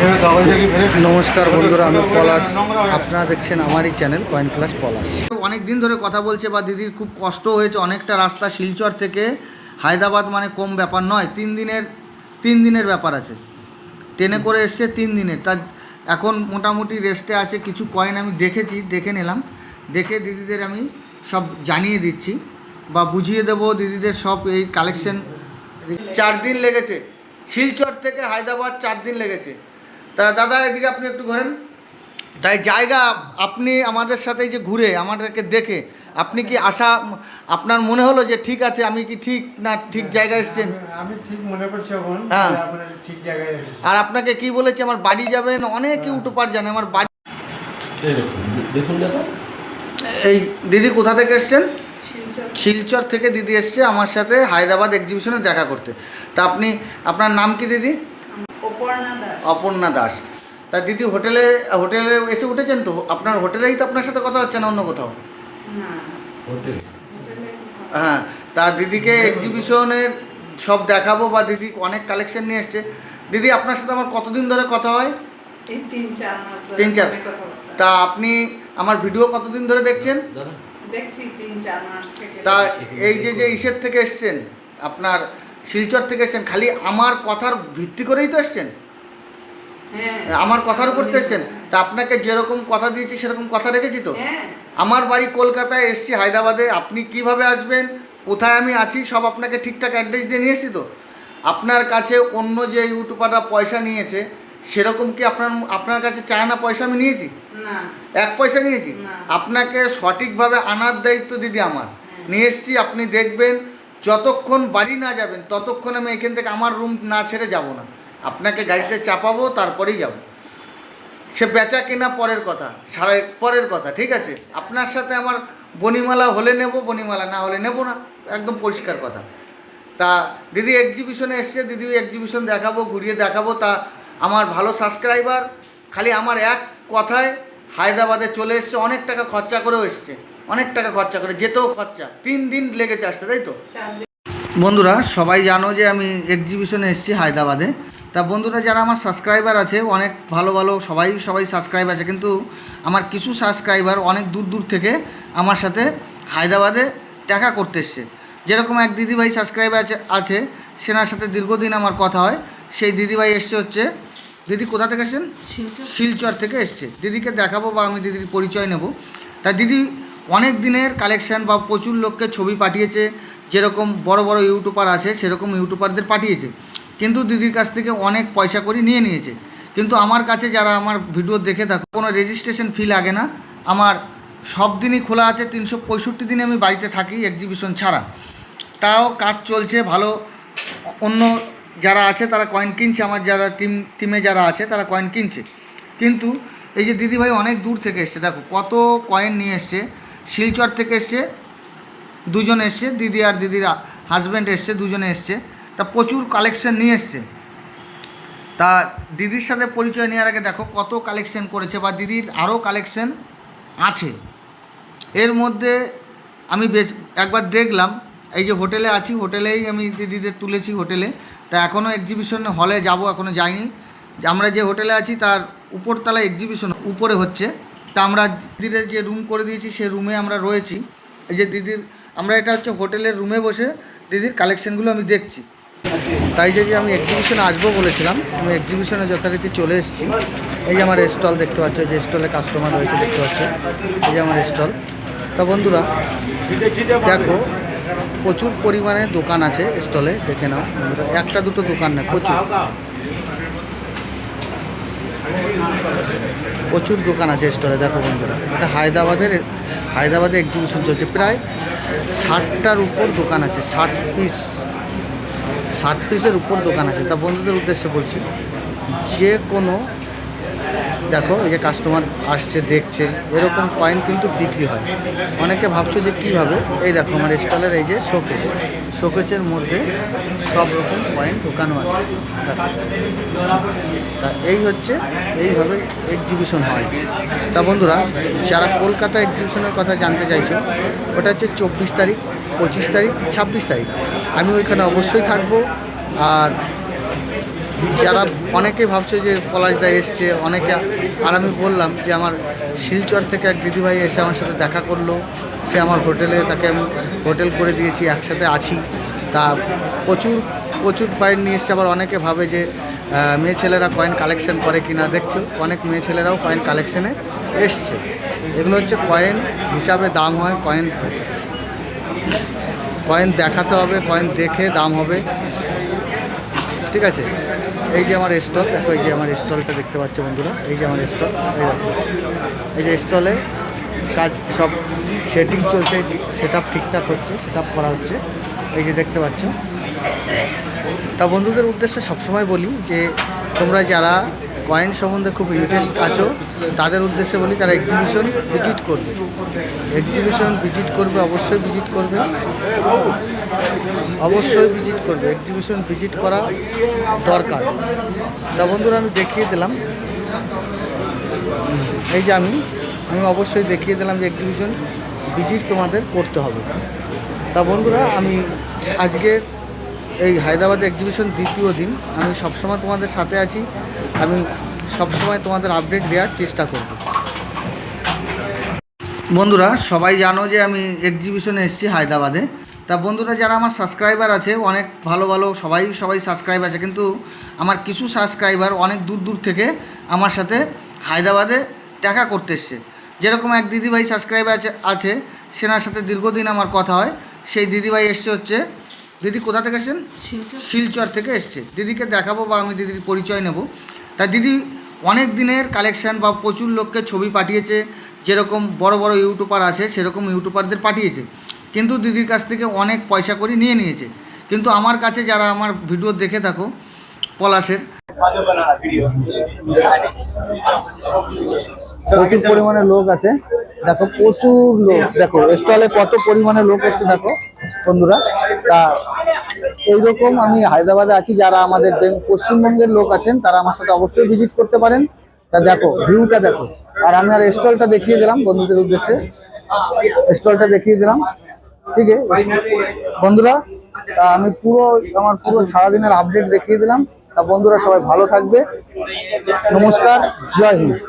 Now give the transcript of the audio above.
নমস্কার বন্ধুরা, আমি পলাশ। আপনারা দেখছেন আমারই চ্যানেল কয়েন ক্লাস পলাশ। অনেক দিন ধরে কথা বলছে বা দিদির খুব কষ্ট হয়েছে, অনেকটা রাস্তা শিলচর থেকে হায়দ্রাবাদ, মানে কম ব্যাপার নয়। তিন দিনের ব্যাপার আছে, ট্রেনে করে এসছে 3 দিনের। তার এখন মোটামুটি রেস্টে আছে। কিছু কয়েন আমি দেখে নিলাম, দেখে দিদিদের আমি সব জানিয়ে দিচ্ছি বা বুঝিয়ে দেবো দিদিদের সব এই কালেকশন। 4 দিন লেগেছে শিলচর থেকে হায়দ্রাবাদ, 4 দিন লেগেছে। তা দাদা এদিকে আপনি একটু ঘোরেন। তাই জায়গা আপনি আমাদের সাথে যে ঘুরে আমাদেরকে দেখে আপনি কি আপনার মনে হলো যে ঠিক আছে, আমি কি ঠিক না ঠিক জায়গায় এসেছেন? আমি ঠিক মনে করছি এখন। হ্যাঁ, আপনারা ঠিক জায়গায় এসেছেন। আর আপনাকে কি বলেছে আমার বাড়ি যাবেন? অনেক ইউটিউবার জানে আমার বাড়ি। দেখুন দাদা, এই দিদি কোথা থেকে এসছেন? শিলচর থেকে দিদি এসছে আমার সাথে হায়দ্রাবাদ এক্সিবিশনে দেখা করতে। তা আপনার নাম কি দিদি? অপর্ণা দাস। তা দিদি হোটেলে এসে উঠেছেন তো? আপনার হোটেলেই তো আপনার সাথে কথা হচ্ছে না অন্য কোথাও? হ্যাঁ, তা দিদিকে এক্সিবিশনের সব দেখাবো বা দিদি অনেক কালেকশন নিয়ে এসছে। দিদি আপনার সাথে আমার কতদিন ধরে কথা হয়? 3-4 তা আপনি আমার ভিডিও কতদিন ধরে দেখছেন? দেখছি 3-4 মাস থেকে। তা এই যে ইসের থেকে এসছেন, আপনার শিলচর থেকে এসছেন, খালি আমার কথার ভিত্তি করেই তো এসছেন? হ্যাঁ, আমার কথার উপর তো এসছেন। তা আপনাকে যেরকম কথা দিয়েছি সেরকম কথা রেখেছি তো? হ্যাঁ। আমার বাড়ি কলকাতায়, এসছি হায়দ্রাবাদে। আপনি কিভাবে আসবেন, কোথায় আমি আছি, সব আপনাকে ঠিকঠাক অ্যাড্রেস দিয়ে নিয়ে এসেছি তো? আপনার কাছে অন্য যে ইউটিউবাররা পয়সা নিয়েছে সেরকম কি আপনার কাছে চায় না পয়সা আমি নিয়েছি? না। 1 পয়সা নিয়েছি? না। আপনাকে সঠিকভাবে আনার দায়িত্ব দিদি আমার। নিয়ে এসছি, আপনি দেখবেন। যতক্ষণ বাড়ি না যাবেন ততক্ষণ আমি এখান থেকে আমার রুম না ছেড়ে যাব না। আপনাকে গাড়িতে চাপাবো, তারপরেই যাব। সে বেচা কেনা পরের কথা, পরের কথা, ঠিক আছে? আপনার সাথে আমার বনিমালা হলে নেব, বনিমালা না হলে নেব না, একদম পরিষ্কার কথা। তা দিদি এক্সিবিশনে এসছে, দিদি এক্সিবিশন দেখাবো, ঘুরিয়ে দেখাবো। তা আমার ভালো সাবস্ক্রাইবার, খালি আমার এক কথায় হায়দ্রাবাদে চলে এসছে। অনেক টাকা খরচা করেও এসছে, অনেক টাকা খরচা করে, যেতেও খরচা। 3 দিন লেগেছে আসতে, তাই তো? বন্ধুরা সবাই জানো যে আমি এক্সিবিশনে এসেছি হায়দ্রাবাদে। তা বন্ধুরা যারা আমার সাবস্ক্রাইবার আছে, অনেক ভালো সবাই সাবস্ক্রাইবার আছে, কিন্তু আমার কিছু সাবস্ক্রাইবার অনেক দূর থেকে আমার সাথে হায়দ্রাবাদে দেখা করতে এসছে। যেরকম এক দিদিভাই সাবস্ক্রাইবার আছে, সেনার সাথে দীর্ঘদিন আমার কথা হয়। সেই দিদিভাই এসছে হচ্ছে, দিদি কোথা থেকে এসছেন? শিলচর থেকে এসছে। দিদিকে দেখাবো বা আমি দিদির পরিচয় নেব। তা দিদি অনেক দিনের কালেকশান বা প্রচুর লোককে ছবি পাঠিয়েছে। যেরকম বড় ইউটিউবার আছে সেরকম ইউটিউবারদের পাঠিয়েছে, কিন্তু দিদির কাছ থেকে অনেক পয়সা করে নিয়েছে। কিন্তু আমার কাছে যারা আমার ভিডিও দেখে থাকো, কোনো রেজিস্ট্রেশন ফি লাগে না। আমার সব দিনই খোলা আছে, 365 দিনে আমি বাড়িতে থাকি এক্সিবিশন ছাড়া। তাও কাজ চলছে ভালো। অন্য যারা আছে তারা কয়েন কিনছে, আমার যারা টিমে যারা আছে তারা কয়েন কিনছে। কিন্তু এই যে দিদিভাই অনেক দূর থেকে এসছে, দেখো কত কয়েন নিয়ে এসছে। শিলচর থেকে এসছে, 2 জন এসছে, দিদি আর দিদির হাজব্যান্ড এসছে, 2 জনে এসছে। তা প্রচুর কালেকশন নিয়ে এসছে। তা দিদির সাথে পরিচয় নেওয়ার আগে দেখো কত কালেকশন করেছে, বা দিদির আরও কালেকশন আছে। এর মধ্যে আমি একবার দেখলাম, এই যে হোটেলে আছি, হোটেলেই আমি দিদিদের তুলেছি হোটেলে। তা এখনও এক্সিবিশন হলে যাব, এখনও যাইনি। আমরা যে হোটেলে আছি তার উপরতলা এক্সিবিশন উপরে হচ্ছে। তা আমরা দিদিদের যে রুম করে দিয়েছি সেই রুমে আমরা রয়েছি। এই যে দিদির, আমরা এটা হচ্ছে হোটেলের রুমে বসে দিদির কালেকশানগুলো আমি দেখছি। তাই যে আমি এক্সিবিশনে আসবো বলেছিলাম, আমি এক্সিবিশনে যথারীতি চলে এসেছি। এই যে আমার স্টল দেখতে পাচ্ছ, যে স্টলে কাস্টমার রয়েছে দেখতে পাচ্ছ, এই যে আমার স্টল। তা বন্ধুরা দেখো প্রচুর পরিমাণে দোকান আছে স্টলে, দেখে নাও বন্ধুরা। একটা দুটো দোকান না, প্রচুর দোকান আছে স্টলে। দেখো বন্ধুরা, এটা হায়দ্রাবাদে এক্সিবিশন চলছে। প্রায় 60টার উপর দোকান আছে, 60 পিসের উপর দোকান আছে। তা বন্ধুদের উদ্দেশ্যে বলছি, যে কোনো দেখো এই যে কাস্টমার আসছে দেখছে, এরকম কয়েন কিন্তু বিক্রি হয়। অনেকে ভাবছো যে কীভাবে, এই দেখো আমার স্টলের এই যে শোকেসের মধ্যে সব রকম কয়েন ঢোকানো আছে। তা এইভাবে এক্সিবিশন হয়। তা বন্ধুরা যারা কলকাতা এক্সিবিশনের কথা জানতে চাইছো, ওটা হচ্ছে 24 তারিখ, 25 তারিখ, 26 তারিখ। আমি ওইখানে অবশ্যই থাকবো। আর যারা অনেকে ভাবছে যে পলাশদা এসছে, অনেকে, আর আমি বললাম যে আমার শিলচর থেকে এক দিদিভাই এসে আমার সাথে দেখা করলো, সে আমার হোটেলে, তাকে আমি হোটেল করে দিয়েছি, একসাথে আছি। তা প্রচুর প্রচুর কয়েন নিয়ে এসছে। আবার অনেকে ভাবে যে মেয়ে ছেলেরা কয়েন কালেকশন করে কিনা, দেখছো অনেক মেয়ে ছেলেরাও কয়েন কালেকশনে এসছে। এগুলো হচ্ছে কয়েন হিসাবে দাম হয়, কয়েন দেখাতে হবে, কয়েন দেখে দাম হবে, ঠিক আছে। এই যে আমার স্টল দেখো, এই যে আমার স্টলটা দেখতে পাচ্ছ বন্ধুরা, এই যে আমার স্টল, এই দেখো, এই যে স্টলে কাজ সব সেটিং চলছে, সেট আপ ঠিকঠাক হচ্ছে, সেট আপ করা হচ্ছে, এই যে দেখতে পাচ্ছ। তা বন্ধুদের উদ্দেশ্যে সবসময় বলি যে তোমরা যারা কয়েন সম্বন্ধে খুব ইন্টারেস্ট আছো, তাদের উদ্দেশ্যে বলি তারা এক্সিবিশন ভিজিট করবে, অবশ্যই ভিজিট করবে, এক্সিবিশন ভিজিট করা দরকার। তা বন্ধুরা আমি দেখিয়ে দিলাম, এই যে আমি অবশ্যই দেখিয়ে দিলাম যে এক্সিবিশন ভিজিট তোমাদের করতে হবে। তা বন্ধুরা আমি আজকে এই হায়দ্রাবাদ এক্সিবিশন দ্বিতীয় দিন, আমি সবসময় তোমাদের সাথে আছি, আমি সবসময় তোমাদের আপডেট দেওয়ার চেষ্টা করব। বন্ধুরা সবাই জানো যে আমি এক্সিবিশনে এসেছি হায়দ্রাবাদে। তা বন্ধুরা যারা আমার সাবস্ক্রাইবার আছে, অনেক ভালো সবাই সাবস্ক্রাইবার আছে, কিন্তু আমার কিছু সাবস্ক্রাইবার অনেক দূর থেকে আমার সাথে হায়দ্রাবাদে দেখা করতে এসছে। যেরকম এক দিদিভাই সাবস্ক্রাইবার আছে, সেনার সাথে দীর্ঘদিন আমার কথা হয়। সেই দিদিভাই এসছে হচ্ছে, দিদি কোথা থেকে এসেছেন? শিলচর থেকে এসছে। দিদিকে দেখাবো বা আমি দিদির পরিচয় নেব। তা দিদি অনেক দিনের কালেকশান বা প্রচুর লোককে ছবি পাঠিয়েছে, যেরকম বড় বড় ইউটিউবার আছে সেরকম ইউটিউবারদের পাঠিয়েছে, কিন্তু দিদির কাছ থেকে অনেক পয়সা করে নিয়েছে। কিন্তু আমার কাছে যারা আমার ভিডিও দেখে থাকো পলাশের, প্রচুর পরিমাণে লোক আছে, দেখো প্রচুর লোক, দেখো স্টলে কত পরিমাণে লোক এসে দেখো বন্ধুরা। তা এইরকম আমি হায়দ্রাবাদে আছি, যারা আমাদের পশ্চিমবঙ্গের লোক আছেন তারা আমার সাথে অবশ্যই ভিজিট করতে পারেন। তা দেখো ভিউটা দেখো, আর আমি আর স্টলটা দেখিয়ে দিলাম বন্ধুদের উদ্দেশ্যে, স্টলটা দেখিয়ে দিলাম, ঠিক আছে বন্ধুরা। তা আমি আমার পুরো সারাদিনের আপডেট দেখিয়ে দিলাম। তা বন্ধুরা সবাই ভালো থাকবে, নমস্কার, জয় হিন্দ।